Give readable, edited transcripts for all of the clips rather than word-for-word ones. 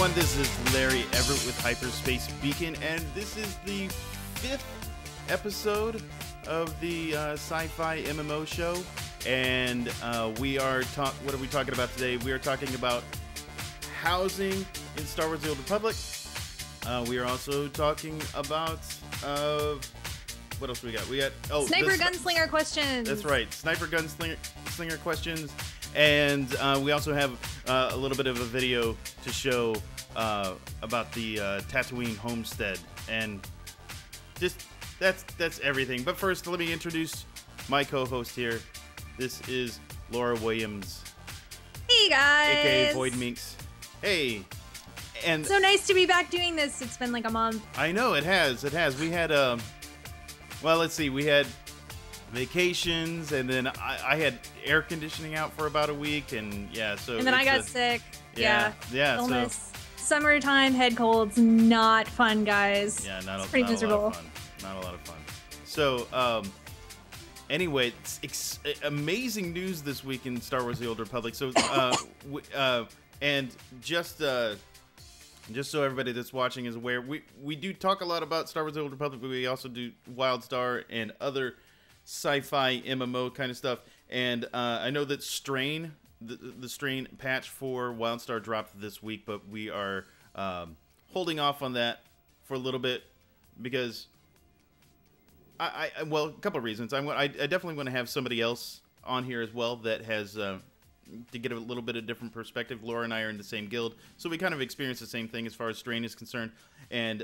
everyone, this is Larry Everett with Hyperspace Beacon, and this is the 5th episode of the Sci-Fi MMO show, and what are we talking about today? We are talking about housing in Star Wars The Old Republic. We are also talking about, what else we got? We got, Sniper Gunslinger questions. That's right, Sniper Gunslinger questions. And we also have a little bit of a video to show about the Tatooine Homestead, and just that's everything. But first, let me introduce my co-host here. This is Laura Williams. Hey guys. AKA Void Minx. Hey. And so nice to be back doing this. It's been like a month. I know it has. It has. We had well, let's see. We had vacations, and then I had air conditioning out for about a week, and yeah, so and then I got sick. Yeah, illness. So summertime head colds, not fun, guys. Yeah, pretty miserable. Not a lot of fun. So anyway, it's amazing news this week in Star Wars: The Old Republic. So and just so everybody that's watching is aware, we do talk a lot about Star Wars: The Old Republic, but we also do WildStar and other sci-fi MMO kind of stuff. And I know that Strain, the Strain patch for WildStar dropped this week, but we are holding off on that for a little bit because well, a couple of reasons. I definitely want to have somebody else on here as well that has to get a little bit of different perspective. Laura and I are in the same guild, so we kind of experience the same thing as far as Strain is concerned. And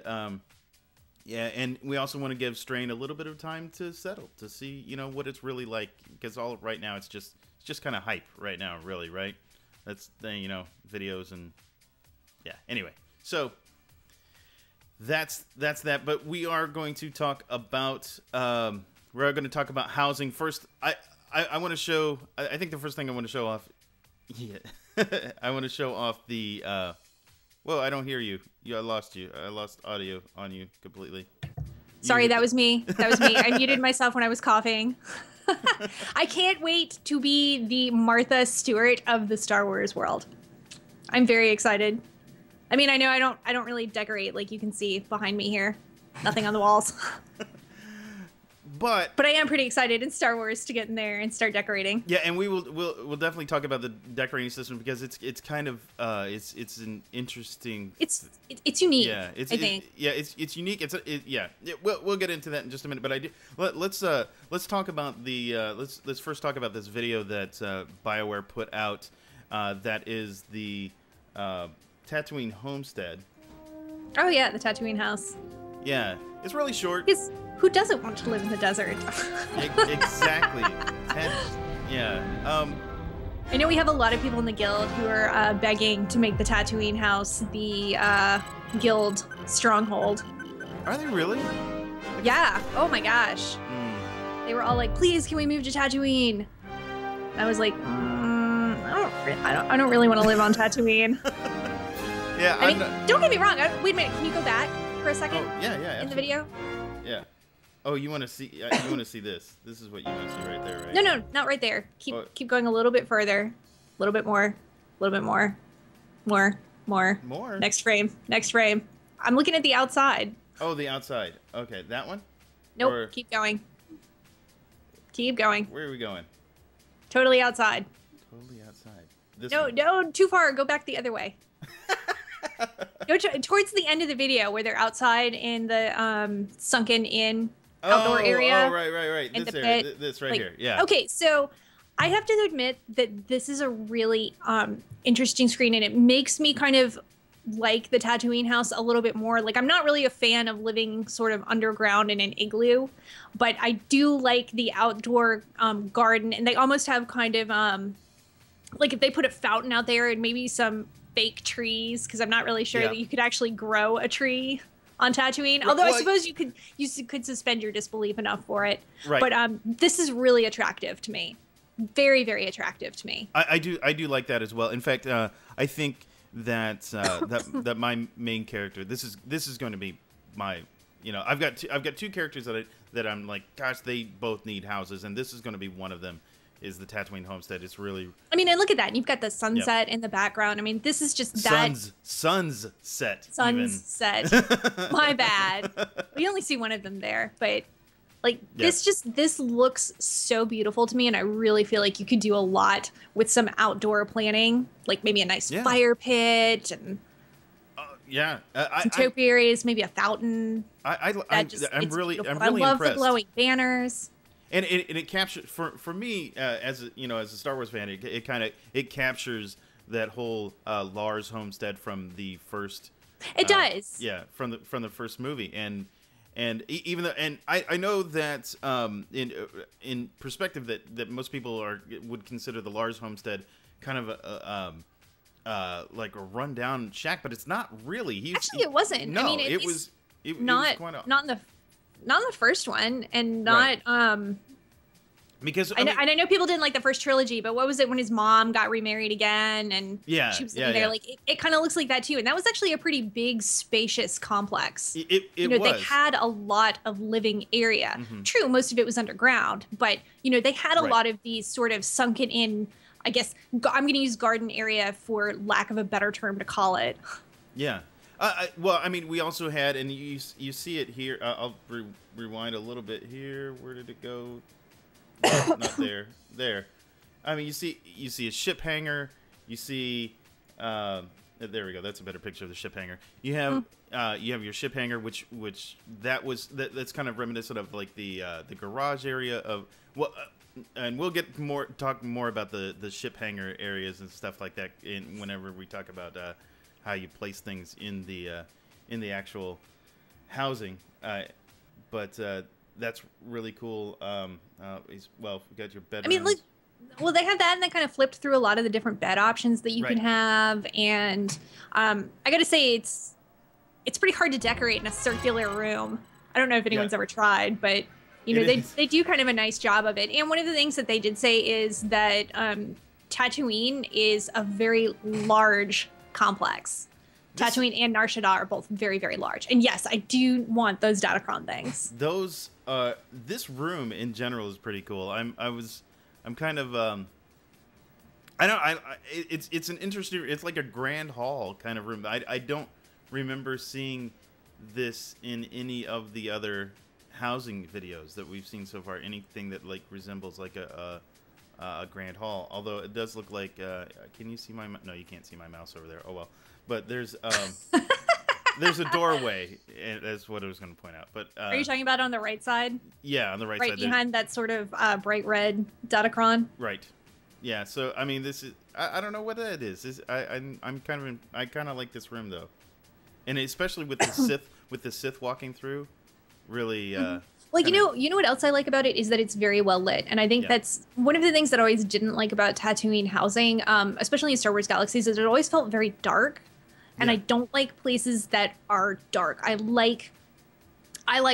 yeah, and we also want to give Strain a little bit of time to settle, to see, you know, what it's really like, because right now it's just kind of hype right now, really, right? That's the, you know, videos and yeah. Anyway, so that's that. But we are going to talk about housing first. I want to show. I think the first thing I want to show off. Yeah, I want to show off the. Well, I don't hear you. I lost you. I lost audio on you completely. Sorry, that was me. I muted myself when I was coughing. I can't wait to be the Martha Stewart of the Star Wars world. I'm very excited. I mean, I know I don't really decorate, like you can see behind me here. Nothing on the walls. But I am pretty excited in Star Wars to get in there and start decorating. Yeah, and we'll definitely talk about the decorating system, because it's kind of it's an interesting. It's unique. Yeah, I think. It's unique. We'll get into that in just a minute. But let's talk about the let's first talk about this video that BioWare put out. That is the Tatooine Homestead. Oh yeah, the Tatooine house. Yeah, it's really short. Who doesn't want to live in the desert? Exactly. Yeah. I know we have a lot of people in the guild who are begging to make the Tatooine house the guild stronghold. Are they really? Yeah. Oh my gosh. They were all like, "Please, can we move to Tatooine?" And I was like, I don't really want to live on Tatooine. Yeah. I mean, don't get me wrong. Wait a minute. Can you go back for a second? Oh, yeah. Absolutely. In the video. Yeah. Oh, you want to see? You want to see this? This is what you want to see right there, right? No, not right there. Keep going a little bit further, a little bit more, a little bit more. More. Next frame. I'm looking at the outside. Oh, the outside. Okay, that one. Nope. Keep going. Where are we going? Totally outside. This no, too far. Go back the other way. Go towards the end of the video where they're outside in the sunken in outdoor area. Oh, right. In This the area, pit. this right here. Yeah. Okay, so I have to admit that this is a really interesting screen, and it makes me kind of like the Tatooine house a little bit more. Like, I'm not really a fan of living sort of underground in an igloo, but I do like the outdoor garden, and they almost have kind of like if they put a fountain out there and maybe some fake trees, because I'm not really sure that you could actually grow a tree on Tatooine. Although I suppose you could suspend your disbelief enough for it. Right. But this is really attractive to me. Very, very attractive to me. I do like that as well. In fact, I think that that my main character, this is going to be my, you know, I've got two characters that I'm like, gosh, they both need houses, and this is going to be one of them. is the Tatooine Homestead. It's really. I mean, and look at that. You've got the sunset in the background. I mean, this is just that. Sun's set. My bad. We only see one of them there, but like this looks so beautiful to me, and I really feel like you could do a lot with some outdoor planning, like maybe a nice fire pit and some topiaries, maybe a fountain. I'm really impressed. I love the glowing banners. And it captures for me as a Star Wars fan, it captures that whole Lars homestead from the first. It does. Yeah, from the first movie, and even though I know that in perspective that most people would consider the Lars homestead kind of like a rundown shack, but it's not really. Actually, it wasn't. No, I mean, it was not in the first one, and not because I know people didn't like the first trilogy, but what was it when his mom got remarried again and she was sitting there? Like it kind of looks like that too, and that was actually a pretty big, spacious complex. It was. They had a lot of living area. Mm-hmm. True, most of it was underground, but they had a lot of these sort of sunken in. I guess I'm going to use garden area for lack of a better term to call it. Yeah. Well, I mean, we also had, and you see it here. I'll rewind a little bit here. Where did it go? Not there. There. I mean, you see a ship hangar. You see, there we go. That's a better picture of the ship hangar. You have your ship hangar, which that's kind of reminiscent of like the garage area of and we'll talk more about the ship hangar areas and stuff like that whenever we talk about how you place things in the actual housing. But that's really cool. We got your bedroom. I mean, well, they have that, and they kind of flipped through a lot of the different bed options that you can have. And I got to say, it's pretty hard to decorate in a circular room. I don't know if anyone's ever tried, but they do kind of a nice job of it. And one of the things that they did say is that Tatooine is a very large complex. Tatooine and Nar Shaddaa are both very, very large. And yes, I do want those Datacron things. This room in general is pretty cool. I'm kind of it's an interesting. It's like a grand hall kind of room. I don't remember seeing this in any of the other housing videos that we've seen so far. Anything that like resembles like a grand hall. Although it does look like. Can you see my? No, you can't see my mouse over there. Oh well. But there's there's a doorway. And that's what I was going to point out. But are you talking about on the right side? Yeah, on the right side. Right behind that sort of bright red Datacron. Right. Yeah. So I mean, this is I don't know what that is. I kind of like this room though, and especially with the Sith walking through, really. Well, you know what else I like about it is that it's very well lit, and I think that's one of the things that I always didn't like about Tatooine housing, especially in Star Wars Galaxies, is it always felt very dark, and I don't like places that are dark. I like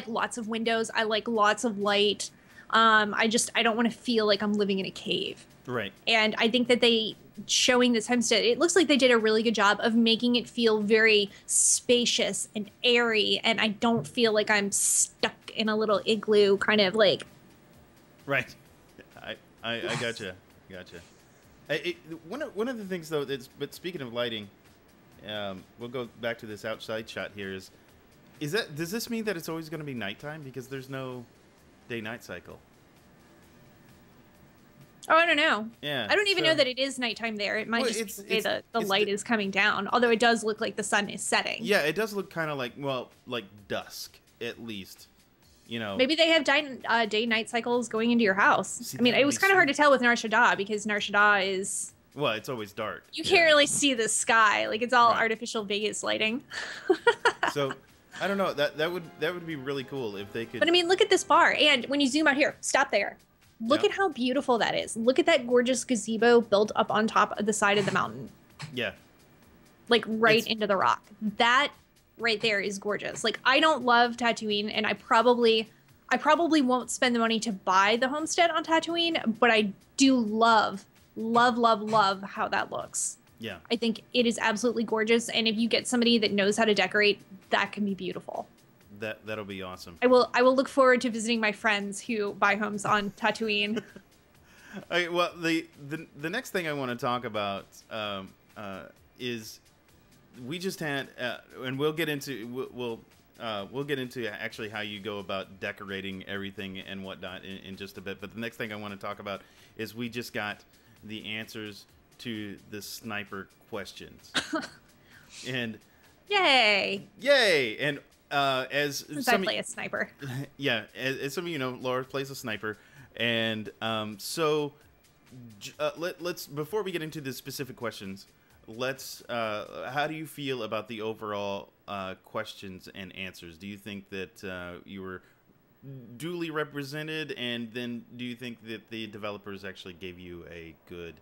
lots of windows. I like lots of light. I don't want to feel like I'm living in a cave. Right. And I think that showing this homestead, it looks like they did a really good job of making it feel very spacious and airy, and I don't feel like I'm stuck in a little igloo kind of like. Right. I gotcha. One of the things though but speaking of lighting, we'll go back to this outside shot here. Does this mean that it's always going to be nighttime because there's no day-night cycle? Oh, I don't know. Yeah. I don't even know that it is nighttime there. It might just be the light is coming down, although it does look like the sun is setting. Yeah, it does look kind of like dusk, at least. Maybe they have day-night cycles going into your house. I mean, it was kind of hard to tell with Nar Shaddaa because Nar Shaddaa is... Well, it's always dark. You can't really see the sky. Like, it's all artificial Vegas lighting. So... I don't know. That would be really cool if they could. But I mean, look at this bar, and when you zoom out here, stop there. Look at how beautiful that is. Look at that gorgeous gazebo built up on top of the side of the mountain. Yeah. Like into the rock. That right there is gorgeous. Like, I don't love Tatooine, and I probably won't spend the money to buy the homestead on Tatooine, but I do love how that looks. Yeah. I think it is absolutely gorgeous, and if you get somebody that knows how to decorate, that can be beautiful. That'll be awesome. I will look forward to visiting my friends who buy homes on Tatooine. Okay, well, the next thing I want to talk about is we just had, and we'll get into we'll get into actually how you go about decorating everything and whatnot in just a bit. But the next thing I want to talk about is we just got the answers to the sniper questions, and yay! And since I play a sniper, yeah, as some of you know, Laura plays a sniper, and so let's before we get into the specific questions, let's how do you feel about the overall questions and answers? Do you think that you were duly represented, and then do you think that the developers actually gave you a good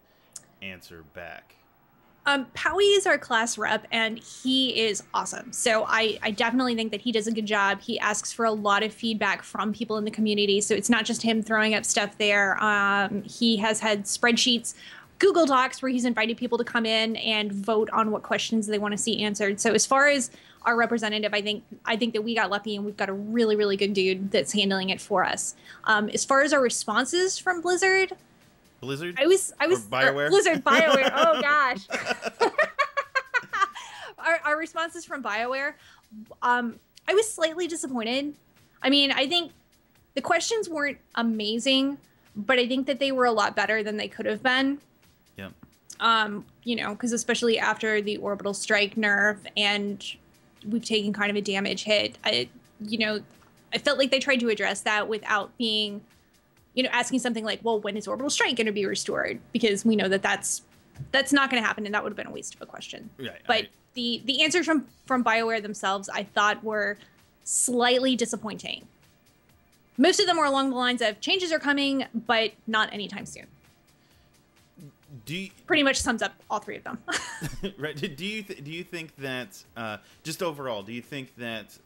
answer back? Powie is our class rep, and he is awesome. So I definitely think that he does a good job. He asks for a lot of feedback from people in the community. So it's not just him throwing up stuff there. He has had spreadsheets, Google Docs, where he's invited people to come in and vote on what questions they want to see answered. So as far as our representative, I think that we got lucky, and we've got a really, really good dude that's handling it for us. As far as our responses from Blizzard, I was BioWare? Blizzard, BioWare. Oh gosh. Our responses from BioWare, I was slightly disappointed. I mean, I think the questions weren't amazing, but I think that they were a lot better than they could have been. Yeah. You know, because especially after the orbital strike nerf, and we've taken kind of a damage hit. I felt like they tried to address that without being, asking something like, well, when is orbital strike going to be restored? Because we know that that's not going to happen, and that would have been a waste of a question. Right, but the answers from BioWare themselves, I thought, were slightly disappointing. Most of them were along the lines of changes are coming, but not anytime soon. Pretty much sums up all three of them. Right? Do you think that just overall? Do you think that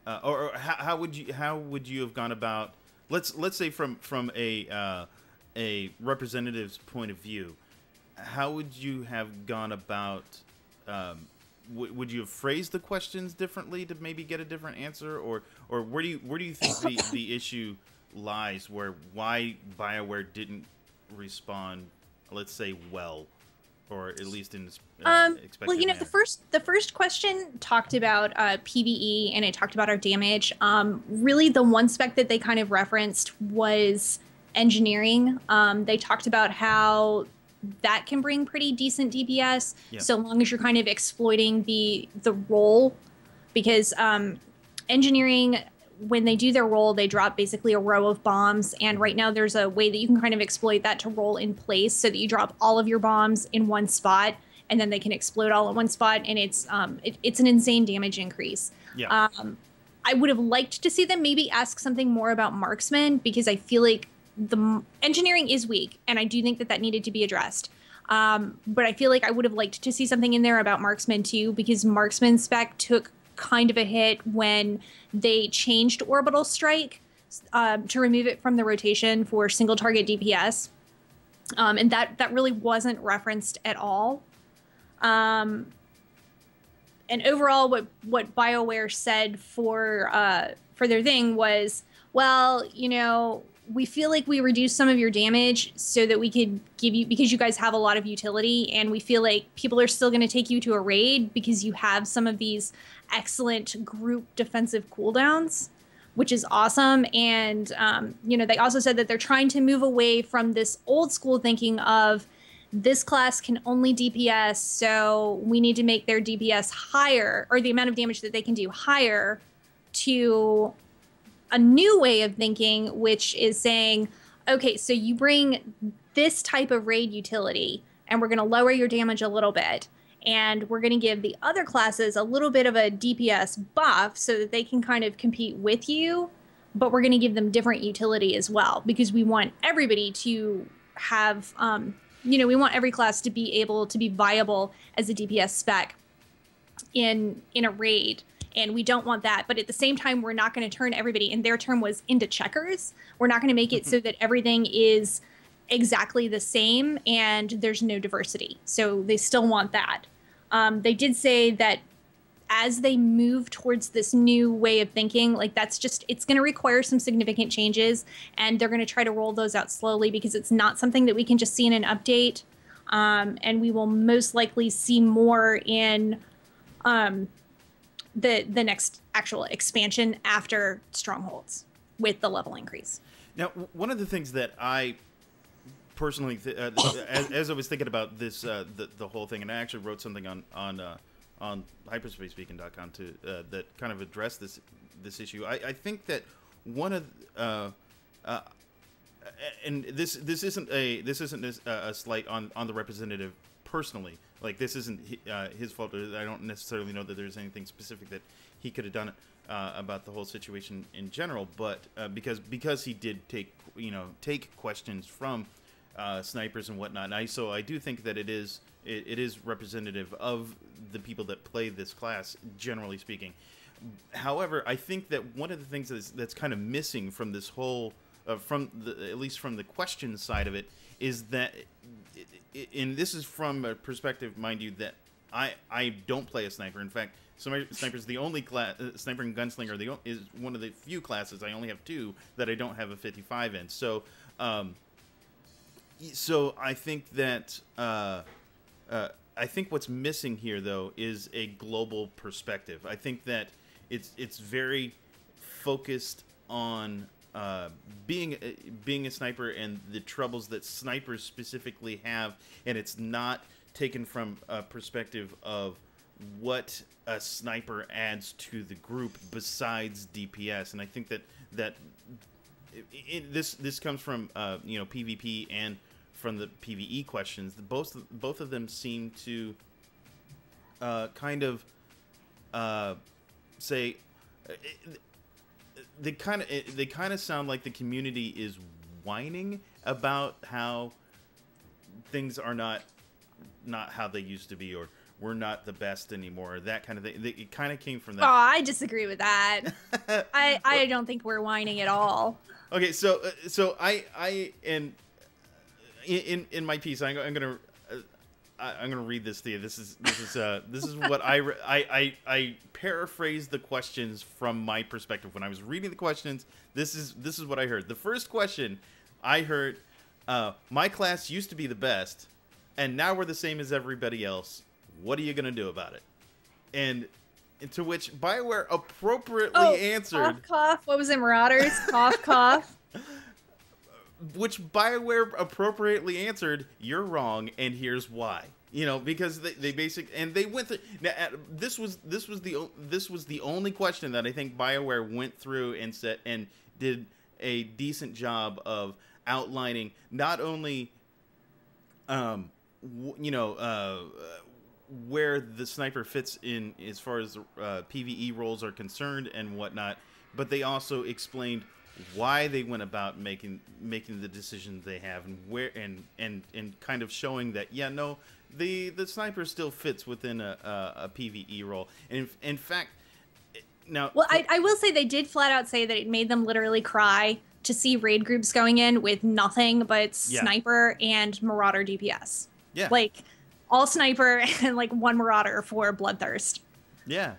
or how would you have gone about? Let's say from a representative's point of view, how would you have gone about? Would you have phrased the questions differently to maybe get a different answer, or where do you think the issue lies? Why BioWare didn't respond, let's say, well, or at least in expected well, manner? the first question talked about PvE, and it talked about our damage. Really, the one spec that they kind of referenced was engineering. They talked about how that can bring pretty decent DPS, so long as you're kind of exploiting the role, because engineering, when they do their roll, they drop basically a row of bombs, and right now there's a way that you can kind of exploit that to roll in place so that you drop all of your bombs in one spot, and then they can explode all at one spot, and it's an insane damage increase. Yeah. I would have liked to see them maybe ask something more about marksman, because I feel like the engineering is weak, and I do think that needed to be addressed. But I feel like I would have liked to see something in there about marksman too, because marksman spec took kind of a hit when they changed orbital strike to remove it from the rotation for single target DPS, and that really wasn't referenced at all. And overall, what BioWare said for their thing was, well, we feel like we reduced some of your damage so that we could give you, because you guys have a lot of utility, and we feel like people are still going to take you to a raid because you have some of these excellent group defensive cooldowns, which is awesome. And, they also said that they're trying to move away from this old school thinking of this class can only DPS, so we need to make their DPS higher, or the amount of damage that they can do higher, to a new way of thinking, which is saying, okay, so you bring this type of raid utility, and we're going to lower your damage a little bit, and we're going to give the other classes a little bit of a DPS buff so that they can kind of compete with you, but we're going to give them different utility as well, because we want everybody to have, we want every class to be able to be viable as a DPS spec in a raid. And we don't want that. But at the same time, we're not going to turn everybody, and their term was into checkers. We're not going to make it so that everything is exactly the same and there's no diversity. So they still want that. They did say that as they move towards this new way of thinking, like that's just, it's going to require some significant changes, and they're going to try to roll those out slowly because it's not something that we can just see in an update. And we will most likely see more in the next actual expansion after Strongholds with the level increase. Now, one of the things that I personally, as I was thinking about this, the whole thing, and I actually wrote something on hyperspacebeacon.com to that kind of addressed this issue. I think that one of and this isn't a slight on the representative personally. Like, this isn't his fault. I don't necessarily know that there's anything specific that he could have done about the whole situation in general. But because he did take questions from snipers and whatnot. So I do think that it is representative of the people that play this class, generally speaking. However, I think that one of the things that's kind of missing from this whole, at least from the question side of it, is that, and this is from a perspective, mind you, that I don't play a sniper. In fact, sniper is the only class. Sniper and gunslinger is one of the few classes. I only have two that I don't have a 55 in. So I think that I think what's missing here, though, is a global perspective. I think that it's very focused on being a sniper and the troubles that snipers specifically have, and it's not taken from a perspective of what a sniper adds to the group besides DPS. And I think that this comes from PvP and from the PvE questions. Both of them seem to kind of say they kind of sound like the community is whining about how things are not how they used to be, or we're not the best anymore, or that kind of thing. It kind of came from that. Oh, I disagree with that. I don't think we're whining at all. Okay, so I and in my piece, I'm gonna read this to you. This is what I paraphrased the questions from my perspective when I was reading the questions. This is what I heard. The first question I heard, my class used to be the best, and now we're the same as everybody else. What are you gonna do about it? And to which BioWare appropriately answered, cough, cough. What was it, Marauders? Cough, cough. Which BioWare appropriately answered, "You're wrong, and here's why." Because they basically, and they went through. Now, this was the only question that I think BioWare went through and said and did a decent job of outlining not only, where the sniper fits in as far as PvE roles are concerned and whatnot, but they also explained why they went about making the decisions they have, and where and kind of showing that the sniper still fits within a PvE role. And in fact, now, well, I will say they did flat out say that it made them literally cry to see raid groups going in with nothing but sniper and marauder DPS. Yeah, like all sniper and like one marauder for bloodthirst. Yeah,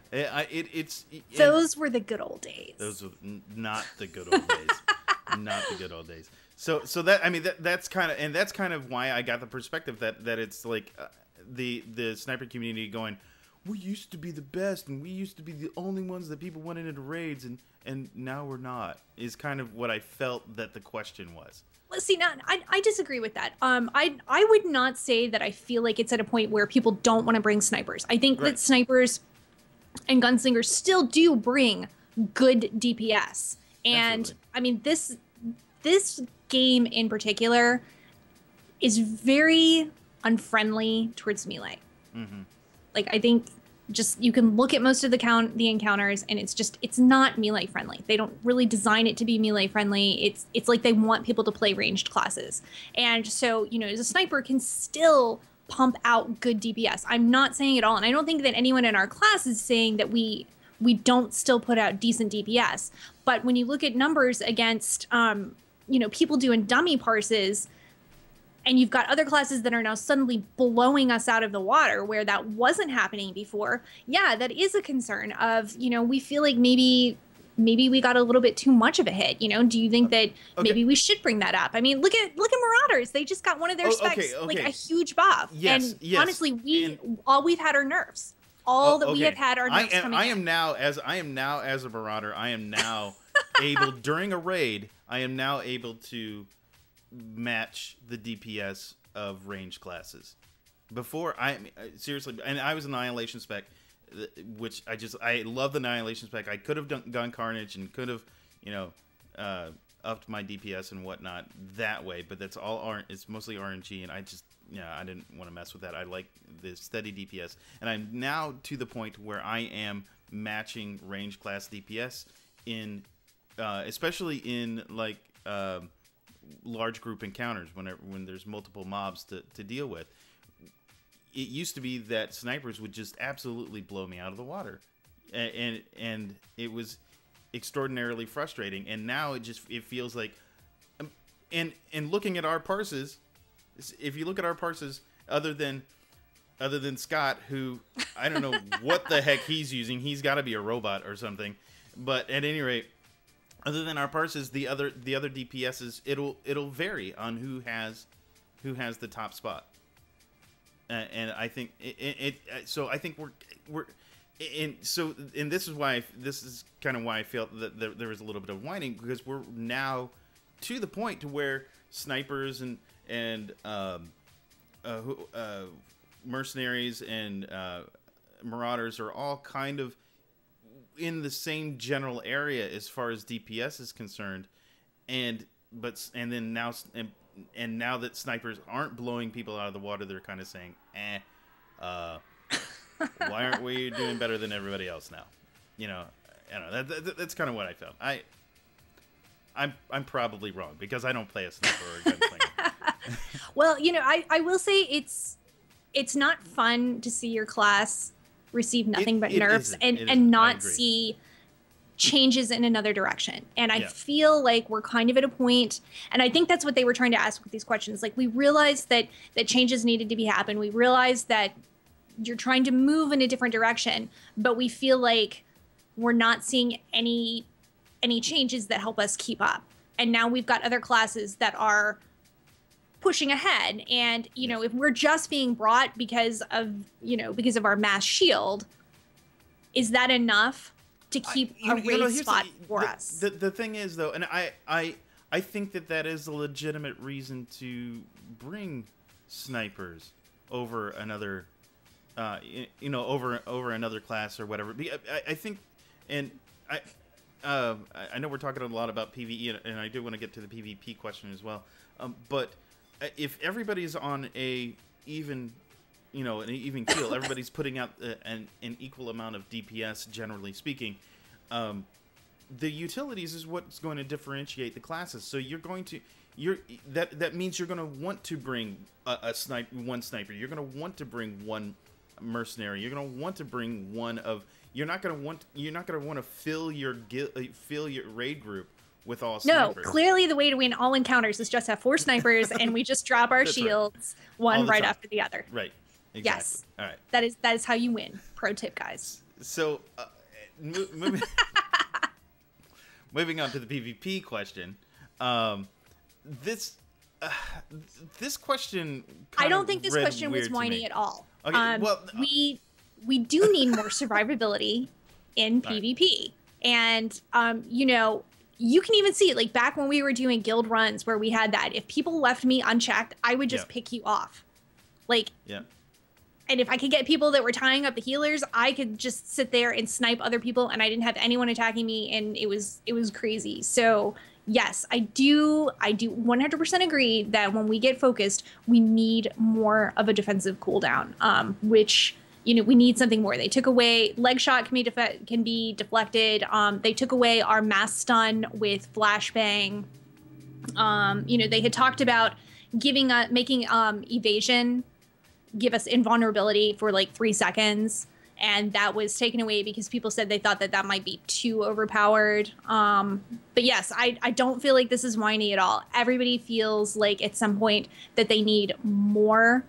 those were the good old days. Those were not the good old days. Not the good old days. So that's kind of why I got the perspective that it's like the sniper community going, we used to be the best and we used to be the only ones that people wanted into raids, and now we're not, is kind of what I felt that the question was. Well, see, I disagree with that. I would not say that I feel like it's at a point where people don't want to bring snipers. I think that snipers and gunslingers still do bring good DPS. And absolutely. I mean, this game in particular is very unfriendly towards melee. Mm-hmm. Like, I think just you can look at most of the encounters, and it's not melee friendly. They don't really design it to be melee friendly. It's like they want people to play ranged classes. And so, as a sniper can still pump out good DPS. I'm not saying at all, and I don't think that anyone in our class is saying that we don't still put out decent DPS. But when you look at numbers against people doing dummy parses, and you've got other classes that are now suddenly blowing us out of the water where that wasn't happening before. Yeah, that is a concern of, we feel like maybe we got a little bit too much of a hit. Do you think that maybe we should bring that up? I mean, look at Marauders. They just got one of their specs like a huge buff. Yes, and honestly, all we've had are nerfs. We have had are nerfs coming I am now as a Marauder. I am now able during a raid. I am now able to match the DPS of range classes. Before, seriously, and I was an Annihilation spec, which I love the Annihilation spec. I could have gone Carnage and could have, upped my DPS and whatnot that way, but that's all it's mostly RNG, and I didn't want to mess with that. I like the steady DPS, and I'm now to the point where I am matching range class DPS in, especially in like large group encounters when there's multiple mobs to deal with. It used to be that snipers would just absolutely blow me out of the water, and it was extraordinarily frustrating. And now it feels like, and looking at our parses, if you look at our parses, other than Scott, who I don't know what the heck he's using, he's got to be a robot or something. But at any rate, other than our parses, the other DPSs, it'll vary on who has the top spot. And I think so I think and this is kind of why I felt that there was a little bit of whining, because we're now to the point to where snipers and mercenaries and marauders are all kind of in the same general area as far as DPS is concerned, and now that snipers aren't blowing people out of the water, they're kind of saying, why aren't we doing better than everybody else now? I don't know. That's kind of what I felt. I'm probably wrong because I don't play a sniper or a gunslinger. Well, I will say it's not fun to see your class receive nothing but nerfs and not see changes in another direction. And I feel like we're kind of at a point, and I think that's what they were trying to ask with these questions. Like, we realized that changes needed to be happen. We realized that you're trying to move in a different direction, but we feel like we're not seeing any changes that help us keep up. And now we've got other classes that are pushing ahead. And, if we're just being brought because of our mass shield, is that enough to keep a raid spot for us? The thing is, though, and I think that is a legitimate reason to bring snipers over another, over another class or whatever. I think, and I know we're talking a lot about PvE, and I do want to get to the PvP question as well. But if everybody's on an even keel, everybody's putting out an equal amount of DPS, generally speaking, the utilities is what's going to differentiate the classes. So that means you're going to want to bring one sniper. You're going to want to bring one mercenary. You're going to want to bring one of. You're not going to want to fill your raid group with all snipers. No, clearly the way to win all encounters is just have 4 snipers and we just drop our shields one right after the other. Right. Exactly. Yes. All right. That is how you win. Pro tip, guys. So, moving on to the PvP question. This question. I don't think this question was whiny at all. Okay. We do need more survivability in PvP, and you can even see it, like back when we were doing guild runs where we had that. If people left me unchecked, I would just pick you off. And if I could get people that were tying up the healers, I could just sit there and snipe other people, and I didn't have anyone attacking me, and it was crazy. So yes, I do 100% agree that when we get focused, we need more of a defensive cooldown, which we need something more. They took away leg shot can be deflected. They took away our mass stun with flashbang. They had talked about making evasion give us invulnerability for like 3 seconds. and that was taken away because people said they thought that that might be too overpowered. But yes, I don't feel like this is whiny at all. Everybody feels like at some point that they need more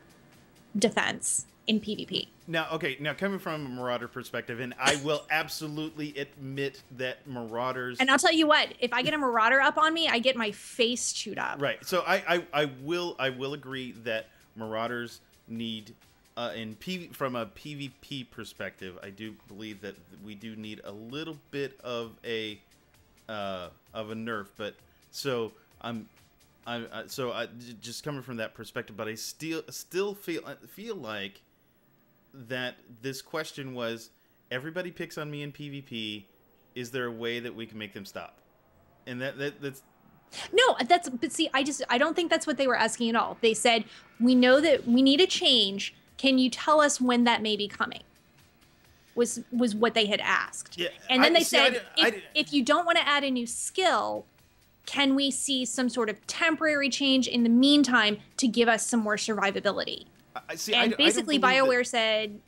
defense in PvP. Now, okay, now coming from a Marauder perspective, and I will absolutely admit that Marauders... And I'll tell you what, if I get a Marauder up on me, I get my face chewed up. Right, so I will agree that Marauders need, from a PvP perspective, I do believe that we do need a little bit of a nerf, but so just coming from that perspective, but I still feel like that this question was, everybody picks on me in PvP, is there a way that we can make them stop? And that's no, but see, I don't think that's what they were asking at all. They said, we know that we need a change. Can you tell us when that may be coming? Was what they had asked. Yeah, and then they said, if you don't want to add a new skill, can we see some sort of temporary change in the meantime to give us some more survivability? Basically, BioWare said,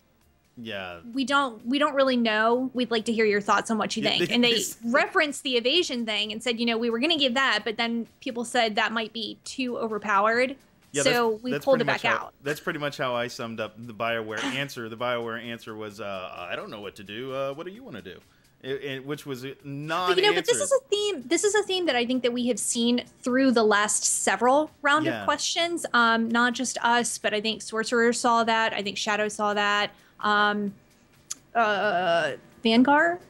"Yeah, we don't really know. We'd like to hear your thoughts on what you think." And they referenced the evasion thing and said, we were going to give that, but then people said that might be too overpowered, so we pulled it back out. That's pretty much how I summed up the BioWare answer. The BioWare answer was, "I don't know what to do. What do you want to do?" Which was non-answered. But this is a theme. This is a theme that I think that we have seen through the last several round of questions. Not just us, but I think Sorcerer saw that. I think Shadow saw that. Vanguard.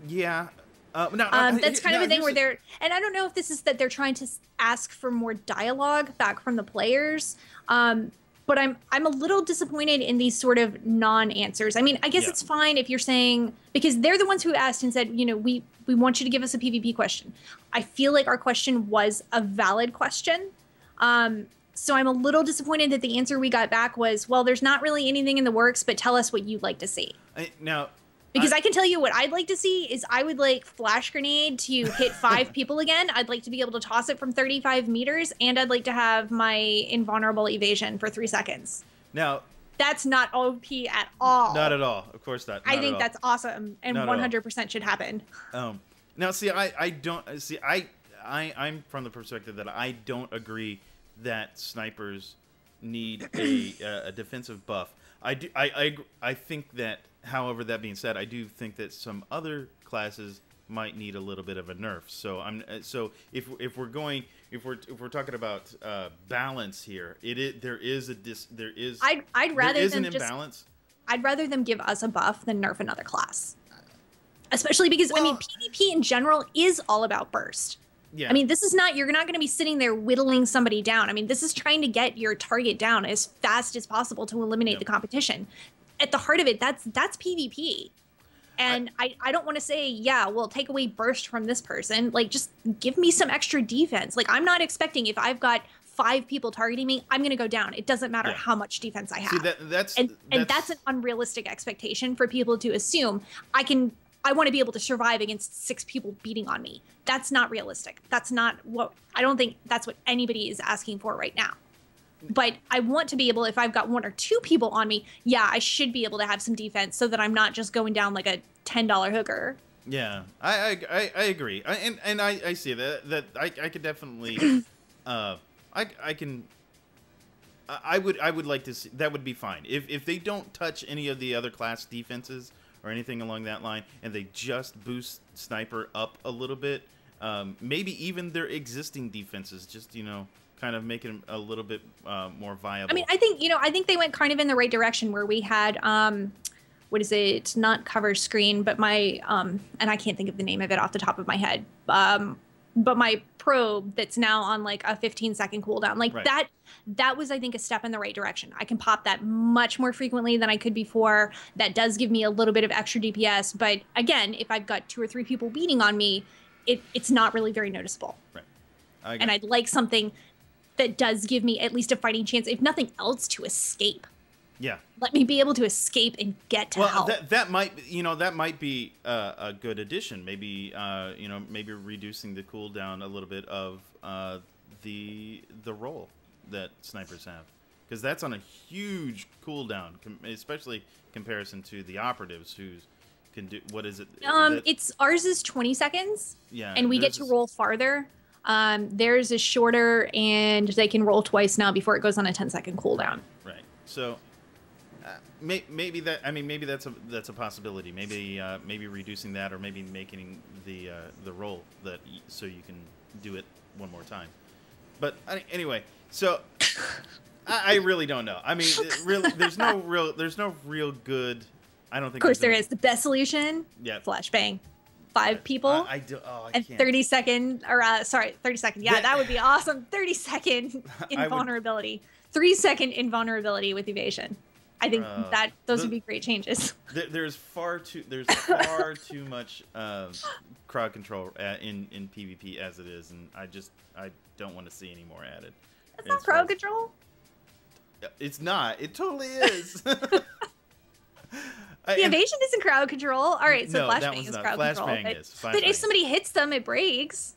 Yeah. That's kind of a thing where they're, and I don't know if this is that they're trying to ask for more dialogue back from the players. But I'm a little disappointed in these sort of non-answers. I mean, I guess it's fine if you're saying, because they're the ones who asked and said, we want you to give us a PvP question. I feel like our question was a valid question. So I'm a little disappointed that the answer we got back was, well, there's not really anything in the works, but tell us what you'd like to see. Because I can tell you what I'd like to see is I would like Flash Grenade to hit 5 people again. I'd like to be able to toss it from 35 meters, and I'd like to have my invulnerable evasion for 3 seconds. Now, that's not OP at all. Not at all. Of course not. I think that's awesome and 100% should happen. Now, see, I'm from the perspective that I don't agree that snipers need a defensive buff. I think that, however, that being said, I do think that some other classes might need a little bit of a nerf. So if we're talking about balance here, there is an imbalance. I'd rather them give us a buff than nerf another class, especially because PvP in general is all about burst. Yeah. I mean, this is not, you're not going to be sitting there whittling somebody down. I mean, this is trying to get your target down as fast as possible to eliminate the competition. At the heart of it, that's PvP. And I don't want to say, we'll take away burst from this person. Like, just give me some extra defense. Like, I'm not expecting, if I've got 5 people targeting me, I'm going to go down. It doesn't matter how much defense I have. See, that's an unrealistic expectation for people to assume. I want to be able to survive against 6 people beating on me. That's not realistic. I don't think that's what anybody is asking for right now. But I want to be able, if I've got 1 or 2 people on me, I should be able to have some defense so that I'm not just going down like a $10 hooker. Yeah, I agree. I see that I could definitely, I would like to see, that would be fine. If they don't touch any of the other class defenses or anything along that line, and they just boost sniper up a little bit, maybe even their existing defenses, just, kind of make it a little bit more viable. I mean, I think they went kind of in the right direction where we had, what is it? Not cover screen, but my, and I can't think of the name of it off the top of my head. But my probe that's now on like a 15-second cooldown, like that was, I think, a step in the right direction. I can pop that much more frequently than I could before. That does give me a little bit of extra DPS. But again, if I've got 2 or 3 people beating on me, it's not really very noticeable. Right. And I'd like something that does give me at least a fighting chance, if nothing else, to escape. Yeah. Let me be able to escape and get to help. That might be a good addition. Maybe maybe reducing the cooldown a little bit of the roll that snipers have. because that's on a huge cooldown, especially comparison to the operatives who can do what is it? It's ours is 20 seconds. Yeah, and we get to roll farther. Theirs is shorter, and they can roll twice now before it goes on a 10-second cooldown. Right. So maybe that's a possibility. Maybe reducing that, or maybe making the roll so you can do it one more time. But anyway, so I really don't know. I mean, really, there's no real good. I don't think. Of course, there is the best solution. Yeah. Flashbang. 5 people. I and can't. 30 second, or 30 second. Yeah, that would be awesome. 30-second invulnerability. 3-second invulnerability with evasion. I think those would be great changes. There's far too much crowd control in PvP as it is, and I don't want to see any more added. That's not crowd control. It's not. It totally is. The evasion isn't crowd control. All right, so flashbang is crowd control. But if somebody hits them, it breaks.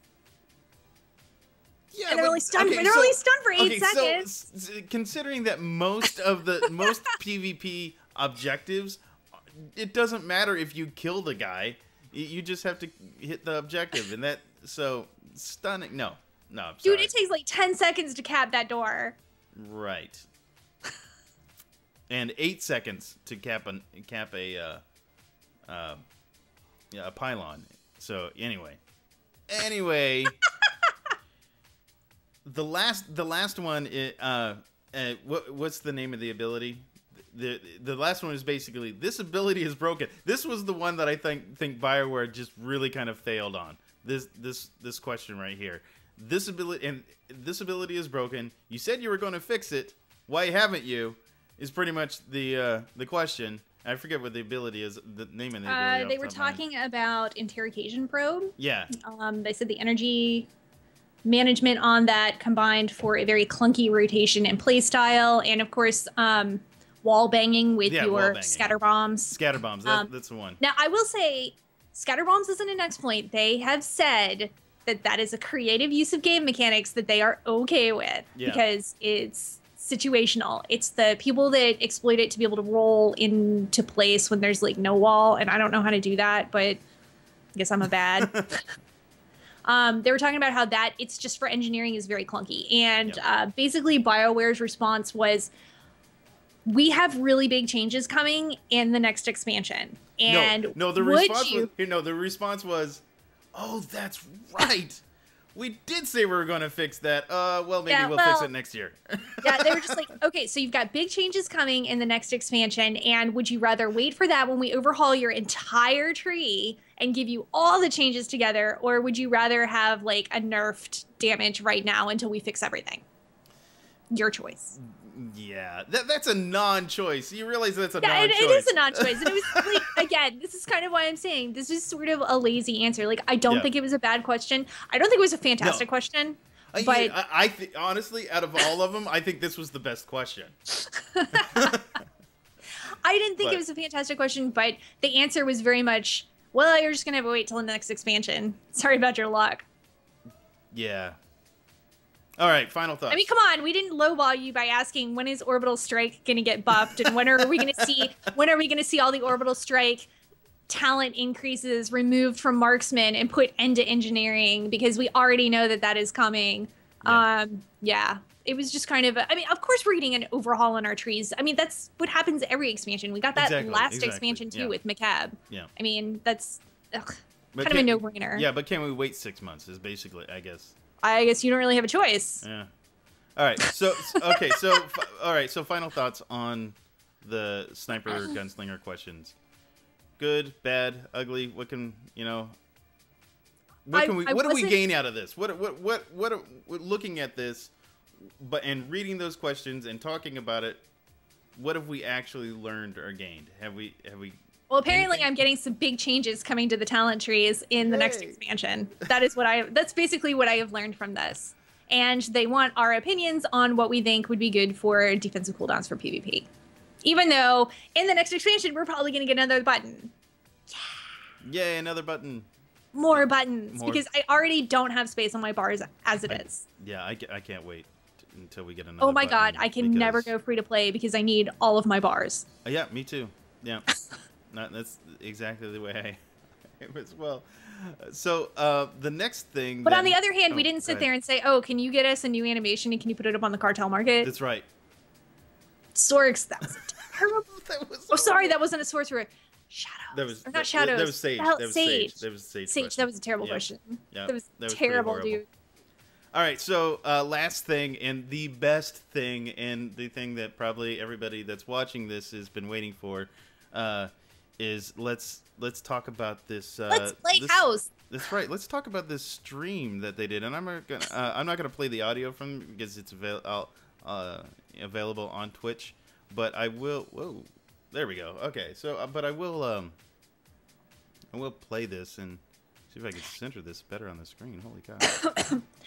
Yeah, and they're only stunned. They're only stunned for 8 seconds. So, considering that most PvP objectives, it doesn't matter if you kill the guy. You just have to hit the objective, and stunning. No, I'm sorry. Dude, it takes like 10 seconds to cap that door. Right. And 8 seconds to cap a pylon. So anyway, the last one. What's the name of the ability? The last one is basically, this ability is broken. This was the one that I think BioWare just really kind of failed on. This question right here. This ability is broken. You said you were going to fix it. Why haven't you? Is pretty much the question. I forget what the ability is. The name of the ability. They were talking about interrogation probe. Yeah. They said the energy management on that combined for a very clunky rotation and play style, and of course, wall banging with your scatter bombs. Scatter bombs. That's the one. Now, I will say, scatter bombs isn't an exploit. They have said that is a creative use of game mechanics that they are okay with because it's situational. It's the people that exploit it to be able to roll into place when there's like no wall, and I don't know how to do that, but I guess I'm a bad. They were talking about how that it's just for engineering is very clunky, and basically BioWare's response was, we have really big changes coming in the next expansion, and the response was, oh, that's right. We did say we were going to fix that. Well, maybe we'll fix it next year. Yeah, they were just like, okay, so you've got big changes coming in the next expansion, and would you rather wait for that when we overhaul your entire tree and give you all the changes together, or would you rather have like a nerfed damage right now until we fix everything? Your choice. Yeah, that's a non-choice. You realize that's a non-choice. Yeah, it is a non-choice. And it was like, again, this is kind of why I'm saying this is sort of a lazy answer. Like, I don't think it was a bad question. I don't think it was a fantastic question. But I honestly, out of all of them, I think this was the best question. I didn't think it was a fantastic question, but the answer was very much, well, you're just going to have to wait till the next expansion. Sorry about your luck. Yeah. All right, final thoughts. I mean, come on, we didn't lowball you by asking when is Orbital Strike going to get buffed, and when are we going to see all the Orbital Strike talent increases removed from marksman and put into engineering, because we already know that is coming. It was just kind of I mean, of course we're getting an overhaul in our trees. I mean, that's what happens every expansion. We got that last expansion too with McCab. Yeah. I mean, that's kind of a no-brainer. Yeah, but can we wait 6 months is basically, I guess you don't really have a choice. Yeah. All right. So all right. So final thoughts on the sniper gunslinger questions. Good, bad, ugly. What can What do we gain out of this? What looking at this, and reading those questions and talking about it, what have we actually learned or gained? Have we? Well, apparently I'm getting some big changes coming to the talent trees in the next expansion. That's basically what I have learned from this. And they want our opinions on what we think would be good for defensive cooldowns for PvP. Even though in the next expansion, we're probably going to get another button. Yeah. Yay, another button. More buttons. Because I already don't have space on my bars as it is. Yeah, I can't wait until we get another. Oh my God, button I can never go free to play because I need all of my bars. Yeah, me too. Yeah, that's exactly the way I am as well. So the next thing. But on the other hand, we didn't sit there and say, "Oh, can you get us a new animation and can you put it up on the cartel market?" That's right. Sorks, that was terrible. That was oh, sorry, that wasn't a sorcerer. Shadows. That was or not shadows. That was Sage. That was Sage. That was Sage. Sage. That was a terrible question. Yeah. That was pretty terrible, horrible. dude. All right, so last thing and the best thing and the thing that probably everybody that's watching this has been waiting for is let's talk about this. Let's play house. That's right. Let's talk about this stream that they did, and I'm not gonna play the audio from because it's available on Twitch, but I will. Whoa, there we go. Okay, so but I will play this and see if I can center this better on the screen. Holy cow!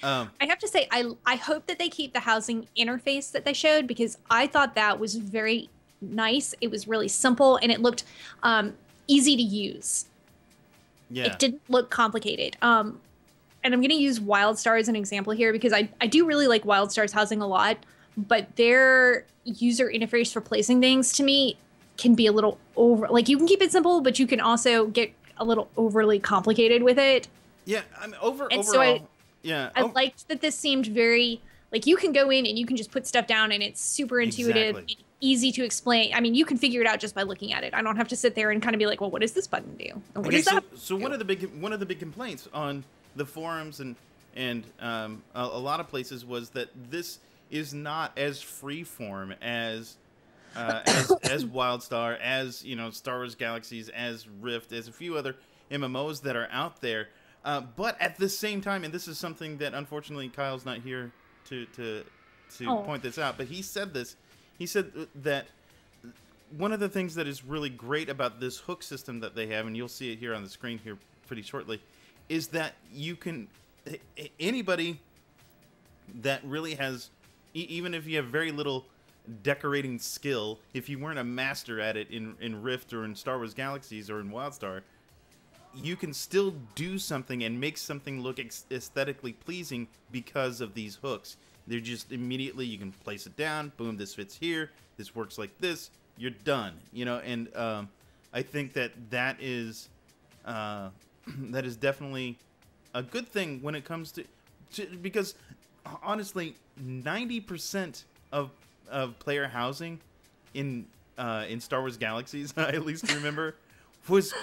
I have to say, I hope that they keep the housing interface that they showed because I thought that was very nice. It was really simple and it looked easy to use. Yeah. It didn't look complicated. And I'm going to use WildStar as an example here because I do really like WildStar's housing a lot, but their user interface for placing things to me can be a little over. Like you can keep it simple, but you can also get a little overly complicated with it. Yeah, I mean overall. So I liked that this seemed very like you can go in and you can just put stuff down and it's super intuitive, exactly. Easy to explain. I mean, you can figure it out just by looking at it. I don't have to sit there and kind of be like, well, what does this button do? And what does that so do? one of the big complaints on the forums and a lot of places was that this is not as freeform as WildStar, as Star Wars Galaxies, as Rift, as a few other MMOs that are out there. But at the same time, and this is something that unfortunately Kyle's not here to point this out, but he said this. He said that one of the things that is really great about this hook system that they have, and you'll see it here on the screen here pretty shortly, is that you can anybody that really has, even if you have very little decorating skill, if you weren't a master at it in Rift or in Star Wars Galaxies or in WildStar, you can still do something and make something look aesthetically pleasing because of these hooks. They're just immediately, you can place it down, boom, this fits here, this works like this, you're done. And I think that is definitely a good thing when it comes to because honestly 90% of player housing in Star Wars Galaxies, I at least remember, was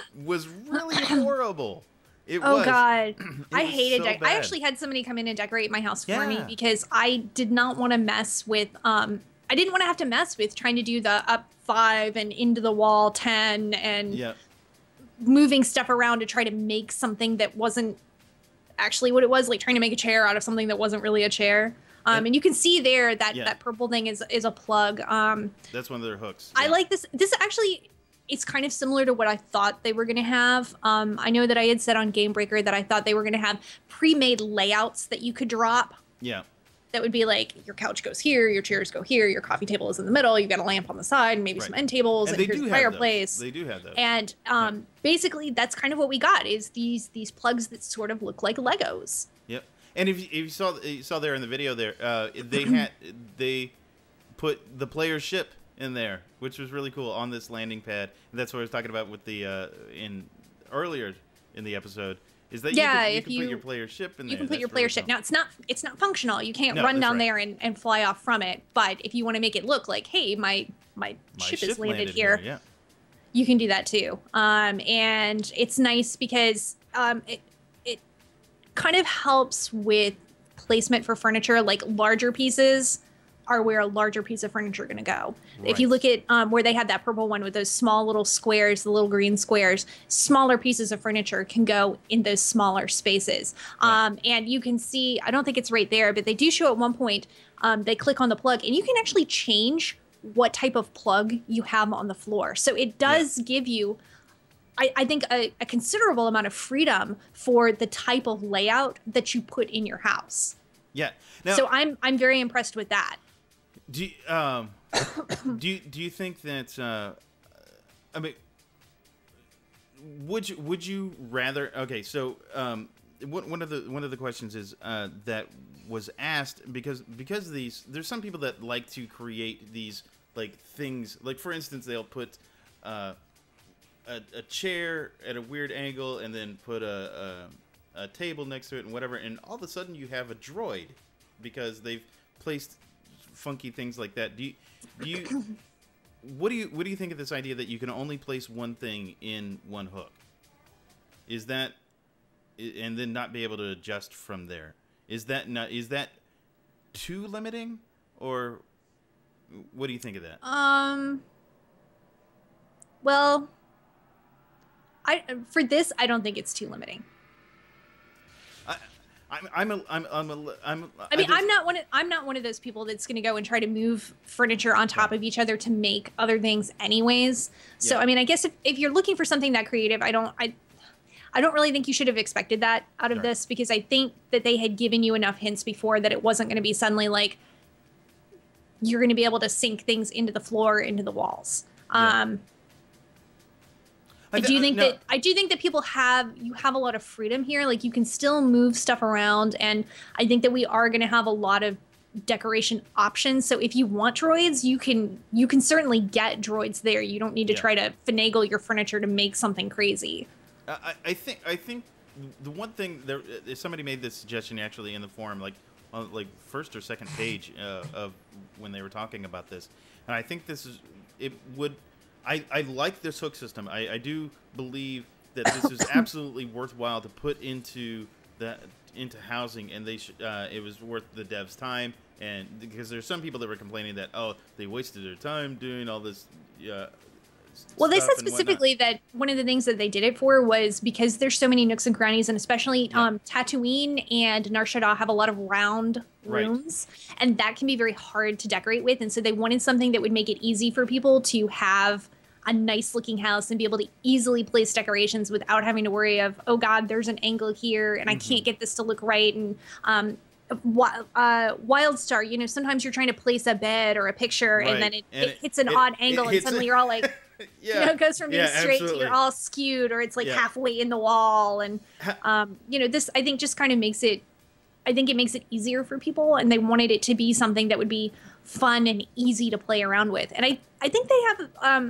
really horrible. It was. God, I hated so I actually had somebody come in and decorate my house for me Yeah. because I did not want to mess with I didn't want to have to mess with trying to do the up 5 and into the wall 10 and Yeah. moving stuff around to try to make something that wasn't actually what it was, like trying to make a chair out of something that wasn't really a chair. And you can see there that that purple thing is a plug. That's one of their hooks. I Yeah. like this. This actually, it's kind of similar to what I thought they were going to have. I know that I had said on Game Breaker that I thought they were going to have pre-made layouts that you could drop. Yeah. That would be like your couch goes here, your chairs go here, your coffee table is in the middle, you've got a lamp on the side, and maybe some end tables, and they here's do the have fireplace. those. They do have those. And basically, that's kind of what we got is these plugs that sort of look like Legos. Yep. And if you saw there in the video there, they put the player's ship in there, which was really cool on this landing pad. And that's what I was talking about with the earlier in the episode. Is that you can put your player ship in there. You can put your That's player really ship. cool. Now it's not functional. You can't No, run that's down right. there and fly off from it. But if you want to make it look like, hey, my ship is landed here, Yeah. you can do that too. And it's nice because it kind of helps with placement for furniture. Like larger pieces are where a larger piece of furniture are going to go. If you look at where they had that purple one with those small little squares, the little green squares, smaller pieces of furniture can go in those smaller spaces. Right. And you can see, I don't think it's right there, but they do show at one point, they click on the plug and you can actually change what type of plug you have on the floor. So it does give you, I think, a considerable amount of freedom for the type of layout that you put in your house. Yeah. Now, So I'm very impressed with that. do you think that I mean, would you rather? Okay, so one of the questions is that was asked because there's some people that like to create these like things, like for instance they'll put a chair at a weird angle and then put a table next to it and whatever, and all of a sudden you have a droid because they've placed funky things like that. Do you what do you think of this idea that you can only place one thing in one hook? Is that, and then not be able to adjust from there? Is that too limiting, or what do you think of that? Well, for this, I don't think it's too limiting. I'm not one of those people that's going to go and try to move furniture on top of each other to make other things anyways. So, I mean, I guess if you're looking for something that creative, I don't really think you should have expected that out of this, because I think that they had given you enough hints before that it wasn't going to be suddenly like you're going to be able to sink things into the floor, into the walls. I do think that people have a lot of freedom here. Like, you can still move stuff around, and I think that we are going to have a lot of decoration options. So if you want droids, you can certainly get droids there. You don't need to try to finagle your furniture to make something crazy. I think the one thing there, somebody made this suggestion actually in the forum, like on like first or second page of when they were talking about this, and I think I like this hook system. I do believe that this is absolutely worthwhile to put into housing, and they should. It was worth the devs' time, and because there's some people that were complaining that they wasted their time doing all this. Well, they said specifically that one of the things that they did it for was because there's so many nooks and crannies, and especially Tatooine and Nar Shaddaa have a lot of round rooms, and that can be very hard to decorate with. And so they wanted something that would make it easy for people to have a nice looking house and be able to easily place decorations without having to worry of, oh God, there's an angle here and I can't get this to look right. And WildStar, sometimes you're trying to place a bed or a picture and then it hits an odd angle and suddenly you're all like, it goes from being straight to you're all skewed, or it's like halfway in the wall. And, this, I think, just kind of makes it, I think it makes it easier for people, and they wanted it to be something that would be fun and easy to play around with. And I think they have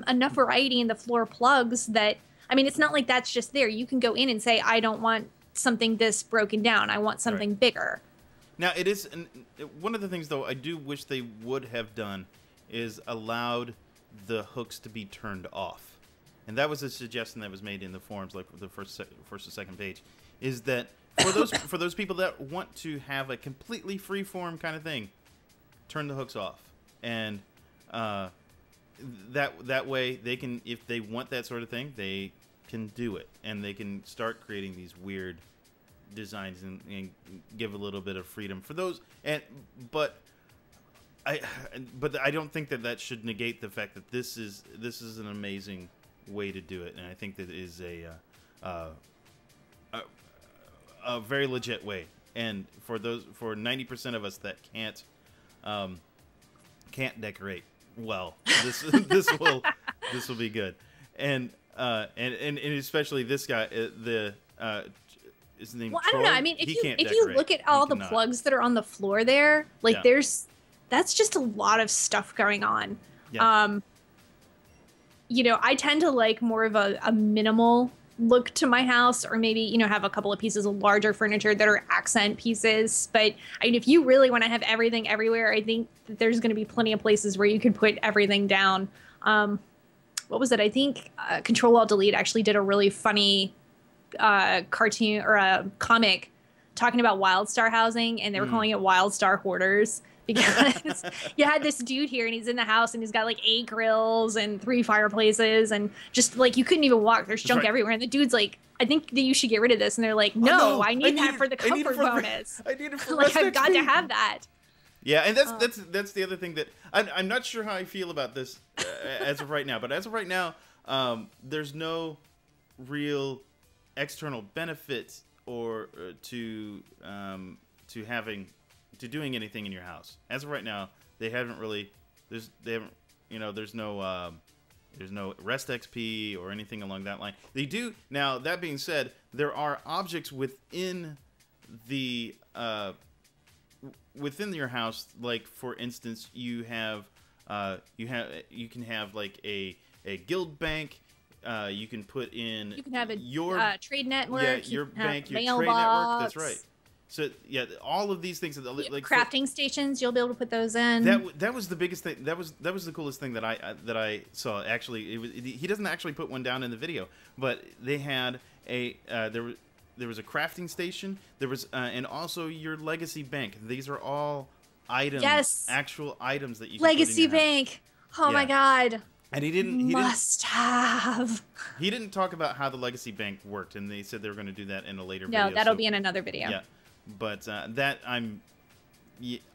enough variety in the floor plugs that, I mean, it's not like that's just there. You can go in and say, I don't want something this broken down. I want something bigger. Now, it is one of the things, though, I do wish they would have done is allowed the hooks to be turned off. And that was a suggestion that was made in the forums, like the first or second page, is that for those people that want to have a completely free-form kind of thing, turn the hooks off. And that way they can, if they want that sort of thing, they can do it. And they can start creating these weird designs and give a little bit of freedom for those. But I don't think that should negate the fact that this is an amazing way to do it, and I think that it is a very legit way. And for 90% of us that can't decorate well, this will be good. And especially this guy, his name. Well, I don't know. I mean, if you look at all the plugs that are on the floor there, like that's just a lot of stuff going on. Yeah. I tend to like more of a minimal look to my house, or maybe, have a couple of pieces of larger furniture that are accent pieces. But I mean, if you really want to have everything everywhere, I think that there's going to be plenty of places where you could put everything down. What was it? I think Control-Alt-Delete actually did a really funny cartoon or a comic talking about WildStar housing, and they were calling it WildStar Hoarders. Because you had this dude here, and he's in the house, and he's got like 8 grills and 3 fireplaces, and just like you couldn't even walk. There's junk everywhere, and the dude's like, "I think that you should get rid of this." And they're like, "No, I need that for the comfort bonus. I need it for like I've got to have that." Yeah, and that's the other thing that I'm not sure how I feel about this as of right now. But as of right now, there's no real external benefit or to doing anything in your house. As of right now, they haven't really. There's no rest XP or anything along that line. They do now. That being said, there are objects within the within your house, like for instance, you can have like a guild bank. You can put in. You can have your trade network. Yeah, your bank, your trade mailbox. network. That's right. So yeah, all of these things, like crafting stations, you'll be able to put those in. That was the biggest thing. That was the coolest thing that I saw. Actually, he doesn't actually put one down in the video, but they had there was a crafting station. There was and also your legacy bank. These are all items, yes, actual items that you can legacy put in your bank. house. Oh my god. And he must have. He didn't talk about how the legacy bank worked, and they said they were going to do that in a later video. No, that'll be in another video. Yeah. But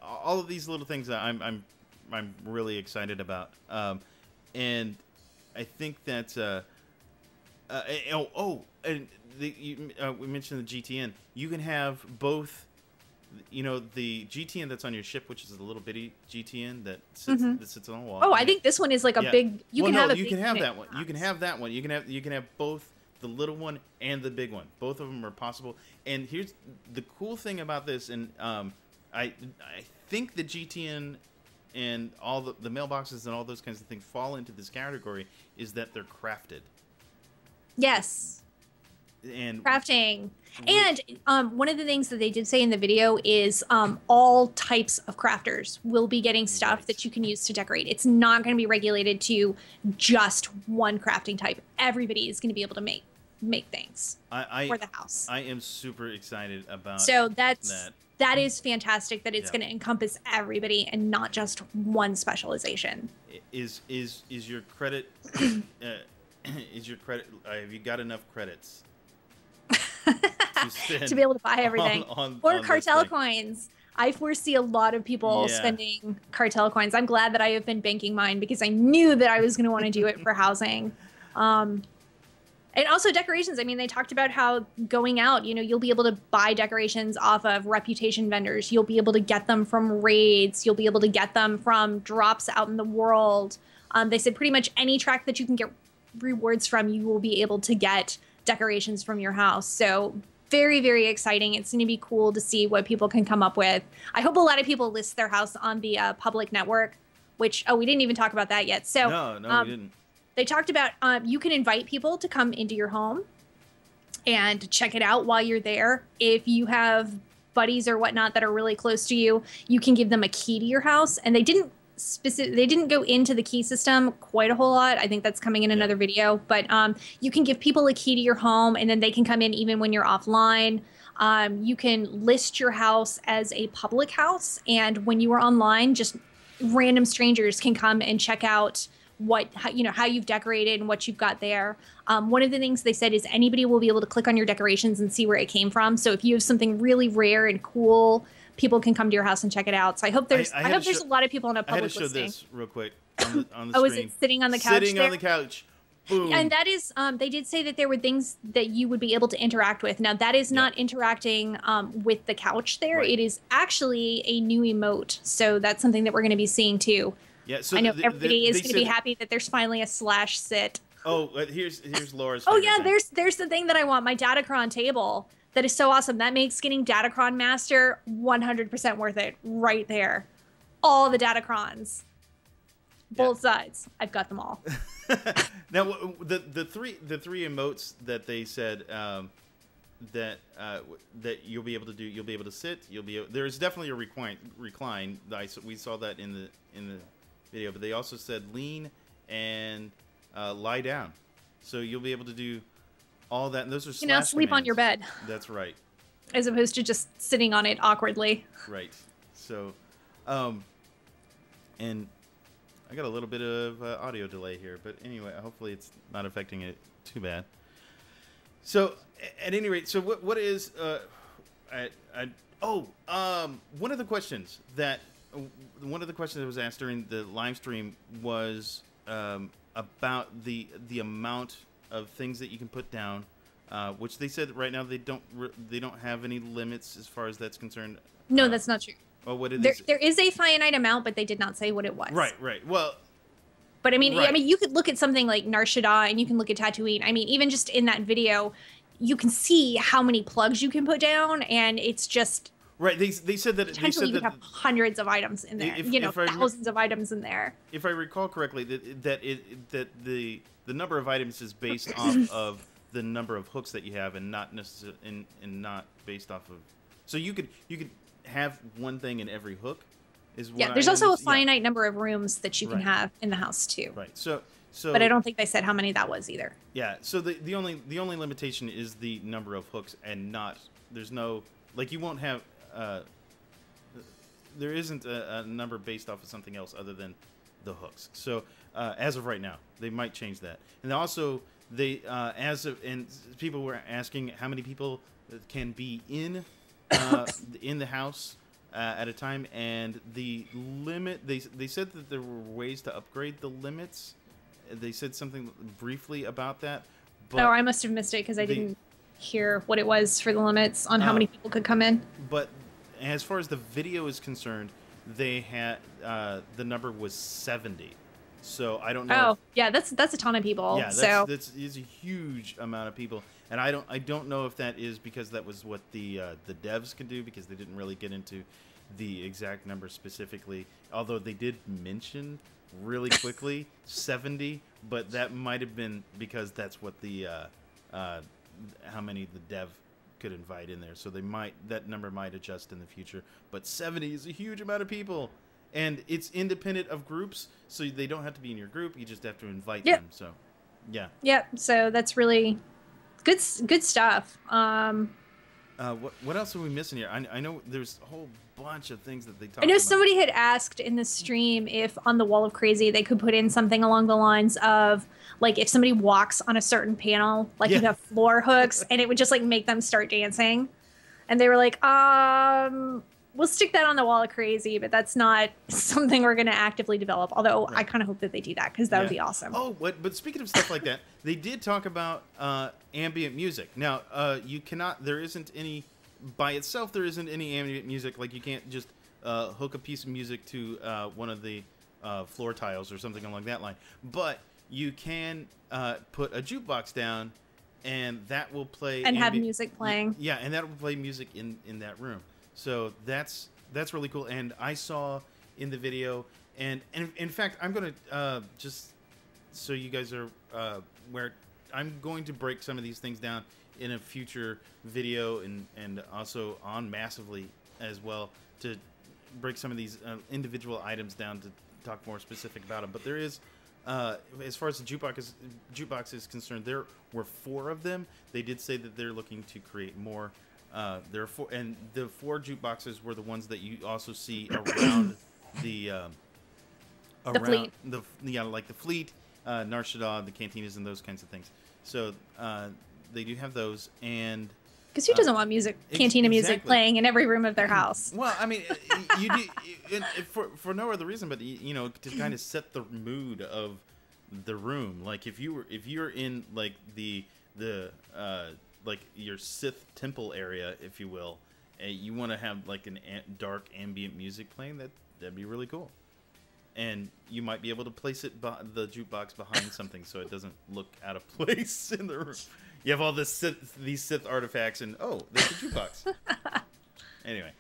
all of these little things that I'm really excited about, and I think that we mentioned the GTN. You can have both, the GTN that's on your ship, which is a little bitty GTN that sits on a wall. Oh, I think this one is like a big. You can have that one. You can have that one. You can have both. The little one and the big one. Both of them are possible. And here's the cool thing about this, and I think the GTN and all the mailboxes and all those kinds of things fall into this category, is that they're crafted. Yes. And crafting. And one of the things that they did say in the video is all types of crafters will be getting stuff that you can use to decorate. It's not going to be regulated to just one crafting type. Everybody is going to be able to make things for the house. I am super excited about that is fantastic that it's going to encompass everybody and not just one specialization. Is your credit is your credit have you got enough credits to be able to buy everything or cartel coins? I foresee a lot of people spending cartel coins. I'm glad that I have been banking mine because I knew that I was going to want to do it for housing. And also decorations. I mean, they talked about how going out, you'll be able to buy decorations off of reputation vendors. You'll be able to get them from raids. You'll be able to get them from drops out in the world. They said pretty much any track that you can get rewards from, you will be able to get decorations from your house. So very, very exciting. It's going to be cool to see what people can come up with. I hope a lot of people list their house on the public network, which, we didn't even talk about that yet. So no, we didn't. They talked about you can invite people to come into your home and check it out while you're there. If you have buddies or whatnot that are really close to you, you can give them a key to your house. And they didn't go into the key system quite a whole lot. I think that's coming in another video. But you can give people a key to your home, and then they can come in even when you're offline. You can list your house as a public house, and when you are online, just random strangers can come and check out how you've decorated and what you've got there. One of the things they said is anybody will be able to click on your decorations and see where it came from. So if you have something really rare and cool, people can come to your house and check it out. So I hope there's a lot of people in a public listing. I had to show this real quick on the screen. Is it sitting on the couch? Sitting on the couch. Boom. And that is, they did say that there were things that you would be able to interact with. Now, that is not interacting with the couch there. Right. It is actually a new emote. So that's something that we're going to be seeing too. Yeah, so I know everybody is going to be happy that there's finally a /sit. Oh, here's Laura's. Oh yeah, there's the thing that I want, my Datacron table. That is so awesome. That makes getting Datacron Master 100% worth it right there. All the Datacrons. Both sides. I've got them all. Now the three emotes that they said that you'll be able to do. You'll be able to sit. There's definitely a recline. We saw that in the video, but they also said lean and lie down. So you'll be able to do all that. And those are sleep on your bed. That's right. As opposed to just sitting on it awkwardly. Right. So, and I got a little bit of audio delay here, but anyway, hopefully it's not affecting it too bad. So, at any rate, so what is one of the questions that was asked during the live stream was about the amount of things that you can put down, which they said right now they don't have any limits as far as that's concerned. No, that's not true. Well, what is there is a finite amount, but they did not say what it was. Right. Well, but I mean, you could look at something like Nar Shaddaa, and you can look at Tatooine. I mean, even just in that video, you can see how many plugs you can put down, and it's just Right. They said that Potentially, you could have hundreds of items in there. Thousands of items in there. If I recall correctly, that the number of items is based off of the number of hooks that you have, and not necessarily and not based off of. So you could have one thing in every hook. There's also a finite number of rooms that you can have in the house too. Right. So. But I don't think they said how many that was either. Yeah. So the only limitation is the number of hooks, and not there's no you won't have. There isn't a number based off of something else other than the hooks. So as of right now, they might change that. And also, and people were asking how many people can be in the house at a time, and the limit. They said that there were ways to upgrade the limits. They said something briefly about that. But I must have missed it because I didn't hear what it was for the limits on how many people could come in. But as far as the video is concerned, they had the number was 70. So I don't know. Oh, yeah, that's a ton of people. Yeah, that's a huge amount of people, and I don't know if that is because that was what the devs could do, because they didn't really get into the exact number specifically. Although they did mention really quickly 70, but that might have been because that's what the how many the dev could invite in there. So that number might adjust in the future. But 70 is a huge amount of people, and it's independent of groups, so they don't have to be in your group. You just have to invite them. So, yeah. Yep. So that's really good stuff. What else are we missing here? I know there's a whole bunch of things that they talked about. I know somebody had asked in the stream if on the Wall of Crazy they could put in something along the lines of if somebody walks on a certain panel, you have floor hooks, and it would just make them start dancing. And they were like, we'll stick that on the Wall of Crazy, but that's not something we're going to actively develop. Although I kind of hope that they do that, because that would be awesome. Oh, but speaking of stuff like that, they did talk about ambient music. Now, you cannot. There isn't any by itself. There isn't any ambient music. You can't just hook a piece of music to one of the floor tiles or something along that line. But you can put a jukebox down, and that will play and have music playing. Yeah, and that will play music in that room. So that's really cool. And I saw in the video, and in fact, I'm going to just so you guys are where I'm going to break some of these things down in a future video, and also on Massively as well, to break some of these individual items down to talk more specific about them. But there is, as far as the jukebox is concerned, there were 4 of them. They did say that they're looking to create more. There are 4, and the 4 jukeboxes were the ones that you also see around the fleet. the fleet, Nar Shaddaa, the cantinas, and those kinds of things. So they do have those, and because who doesn't want cantina music playing in every room of their house? Well, I mean, you do for no other reason, but to kind of set the mood of the room. If you're in the your Sith temple area, if you will, and you want to have dark ambient music playing, that'd be really cool. And you might be able to place the jukebox behind something so it doesn't look out of place in the room. You have all these Sith artifacts, and there's a jukebox. Anyway,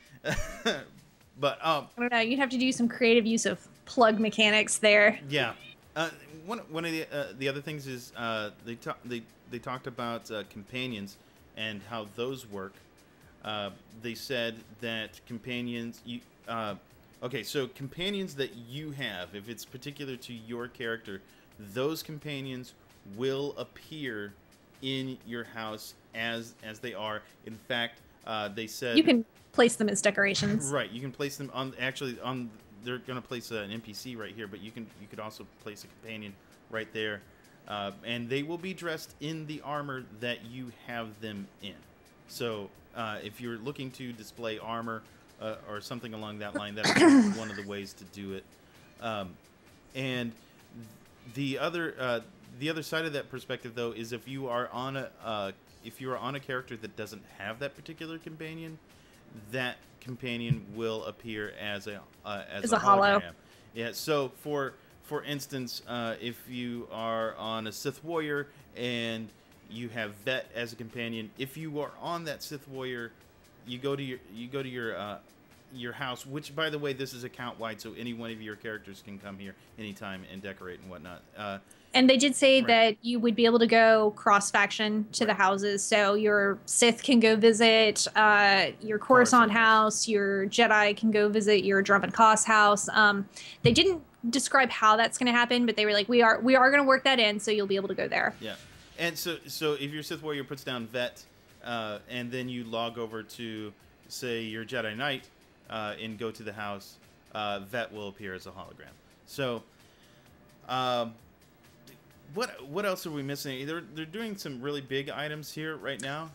but I don't know. You'd have to do some creative use of plug mechanics there. Yeah. One of the other things is they talked about companions and how those work. They said that companions so companions that you have, if it's particular to your character, those companions will appear in your house as they are. In fact, they said you can place them as decorations. Right, you can place them on. Actually, they're going to place an NPC right here, but you could also place a companion right there, and they will be dressed in the armor that you have them in. So if you're looking to display armor or something along that line, that's one of the ways to do it. And the other side of that perspective, though, is if you are on a character that doesn't have that particular companion, that companion will appear as a hollow. Yeah. So for instance, if you are on a Sith warrior and you have Vet as a companion, if you are on that Sith warrior, you go to your house, which, by the way, this is account wide, so any one of your characters can come here anytime and decorate and whatnot. And they did say that you would be able to go cross-faction to the houses. So your Sith can go visit your Coruscant house. Your Jedi can go visit your Drummond Koss house. They didn't describe how that's going to happen, but they were like, we are going to work that in, so you'll be able to go there. Yeah. And so if your Sith Warrior puts down Vet, and then you log over to, say, your Jedi Knight and go to the house, Vet will appear as a hologram. So... What else are we missing? They're doing some really big items here right now.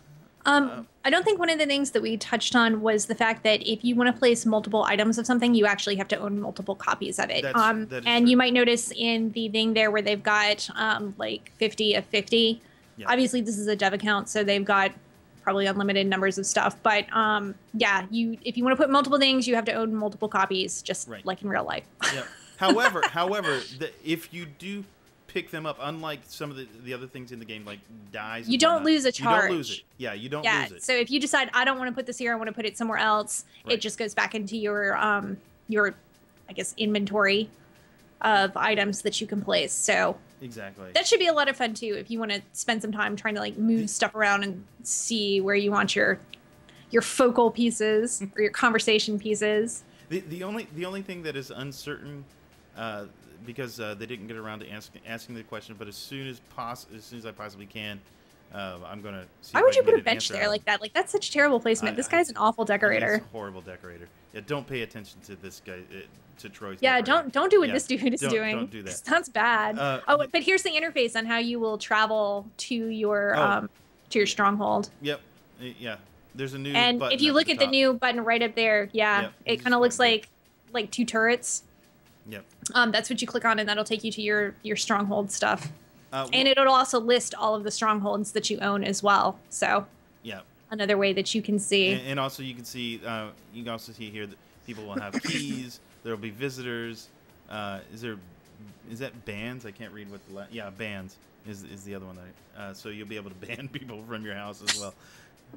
I don't think one of the things that we touched on was the fact that if you want to place multiple items of something, you actually have to own multiple copies of it. And true. You might notice in the thing there where they've got like 50 of 50. Yeah. Obviously, this is a dev account, so they've got probably unlimited numbers of stuff. But yeah, if you want to put multiple things, you have to own multiple copies, just like in real life. Yeah. However, if you do pick them up, unlike some of the other things in the game, like dies, you don't lose a charge. You don't lose it. Yeah, you don't lose it. So if you decide I don't want to put this here, I want to put it somewhere else, it just goes back into your I guess inventory of items that you can place. So exactly, that should be a lot of fun too if you want to spend some time trying to like move stuff around and see where you want your focal pieces or your conversation pieces. The only thing that is uncertain, because they didn't get around to asking the question, but as soon as I possibly can, I'm gonna see. Why would you put a bench there like that? Like, that's such terrible placement. This guy's an awful decorator. He's a horrible decorator. Yeah, don't pay attention to this guy, to Troy's. Yeah, decorator. don't do what this dude is doing. Don't do that. That's bad. But here's the interface on how you will travel to your stronghold. Yep. Yeah. There's a new and button if you look at the new button right up there, it kind of looks like two turrets. Yep. That's what you click on, and that'll take you to your stronghold stuff. And it'll also list all of the strongholds that you own as well. So another way that you can see. And also you can see here that people will have keys. There'll be visitors. Is that bans? I can't read what bans is the other one. So you'll be able to ban people from your house as well,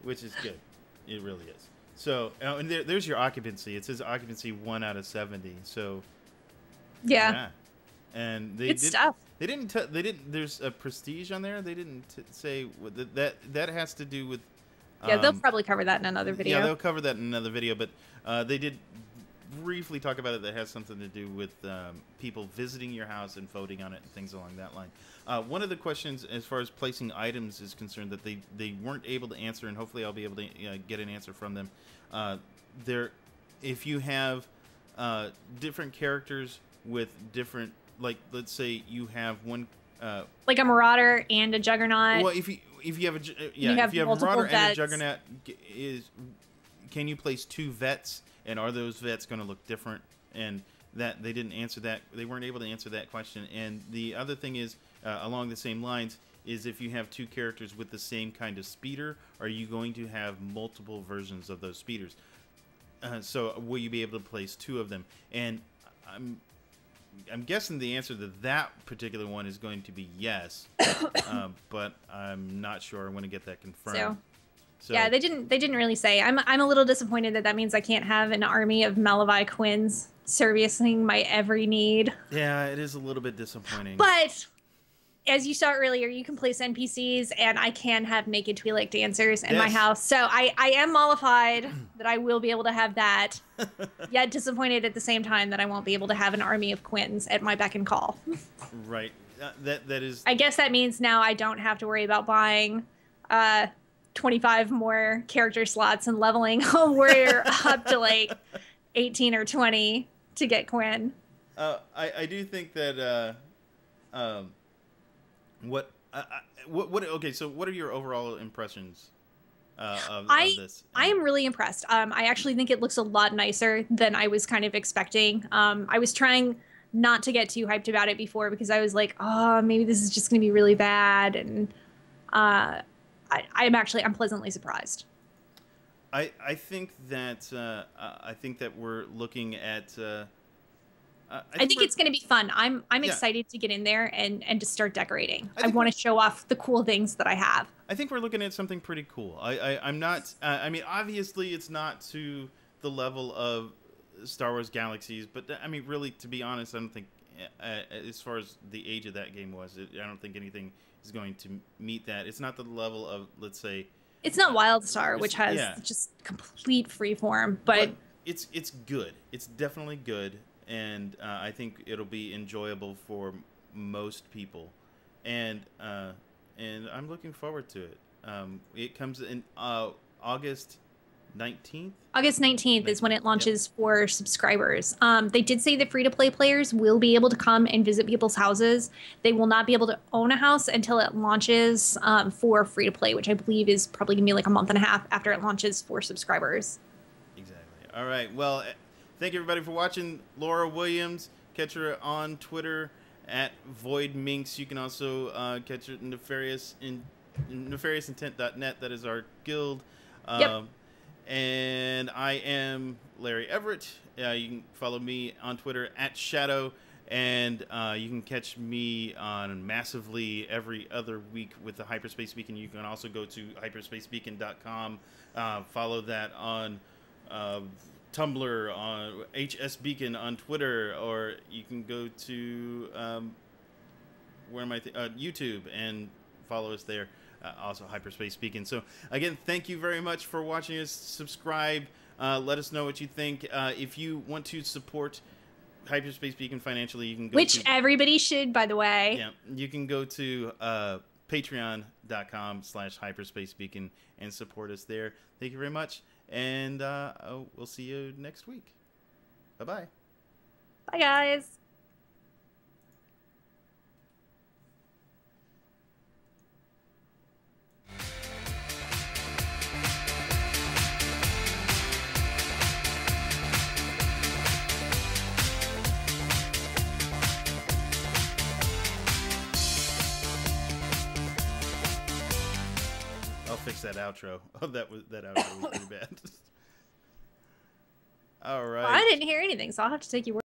which is good. It really is. So and there's your occupancy. It says occupancy 1 out of 70. So. Yeah. And good stuff. They didn't. There's a prestige on there. They didn't say that has to do with. Yeah, they'll probably cover that in another video. Yeah, they'll cover that in another video. But they did briefly talk about it. That has something to do with people visiting your house and voting on it and things along that line. One of the questions, as far as placing items is concerned, that they weren't able to answer, and hopefully I'll be able to get an answer from them. If you have different characters with different, like, let's say you have one like a Marauder and a Juggernaut. Well, if you have a Marauder and a Juggernaut, can you place 2 vets, and are those vets going to look different? And that they didn't answer that. They weren't able to answer that question. And the other thing is, along the same lines, is if you have 2 characters with the same kind of speeder, are you going to have multiple versions of those speeders? So will you be able to place 2 of them? And I'm guessing the answer to that particular one is going to be yes, but I'm not sure. I want to get that confirmed. So yeah, they didn't really say. I'm a little disappointed that means I can't have an army of Malavi Quins servicing my every need. Yeah, it is a little bit disappointing. But as you saw earlier, you can place NPCs, and I can have naked Twi'lek dancers in my house. So I am mollified that I will be able to have that, yet disappointed at the same time that I won't be able to have an army of Quins at my beck and call. Right. That is... I guess that means now I don't have to worry about buying 25 more character slots and leveling a warrior up to like 18 or 20 to get Quinn. I do think that... Okay, so what are your overall impressions of this? I am really impressed. I actually think it looks a lot nicer than I was kind of expecting. I was trying not to get too hyped about it before because I was like, oh, maybe this is just going to be really bad. And I'm pleasantly surprised. I think that we're looking at I think it's going to be fun. I'm Yeah. excited to get in there and to start decorating. I think want to show off the cool things that I have. I think we're looking at something pretty cool. I'm not. I mean, obviously, it's not to the level of Star Wars Galaxies, but I mean, really, to be honest, I don't think, as far as the age of that game was, I don't think anything is going to meet that. It's not the level of, let's say, it's not WildStar, which has just complete freeform, but it's good. It's definitely good, and I think it'll be enjoyable for most people, and I'm looking forward to it. It comes in August 19th. August 19th is when it launches for subscribers. They did say that free-to-play players will be able to come and visit people's houses. They will not be able to own a house until it launches for free-to-play, which I believe is probably going to be like a month and a half after it launches for subscribers. Exactly. All right. Well, thank you, everybody, for watching. Laura Williams, catch her on Twitter at VoidMinx. You can also catch her at nefariousIntent.net. That is our guild. Yep. And I am Larry Everett. You can follow me on Twitter at Shadow, and you can catch me on Massively every other week with the Hyperspace Beacon. You can also go to hyperspacebeacon.com. Follow that on Tumblr, on HS Beacon on Twitter, or you can go to YouTube and follow us there. Also Hyperspace Beacon. So again, thank you very much for watching us. Subscribe. Let us know what you think. If you want to support Hyperspace Beacon financially, you can go everybody should, by the way. Yeah, you can go to patreon.com/hyperspacebeacon and support us there. Thank you very much, and we'll see you next week. Bye-bye. Bye, guys. Fix that outro. Oh, that outro was pretty bad. All right. Well, I didn't hear anything, so I'll have to take your word.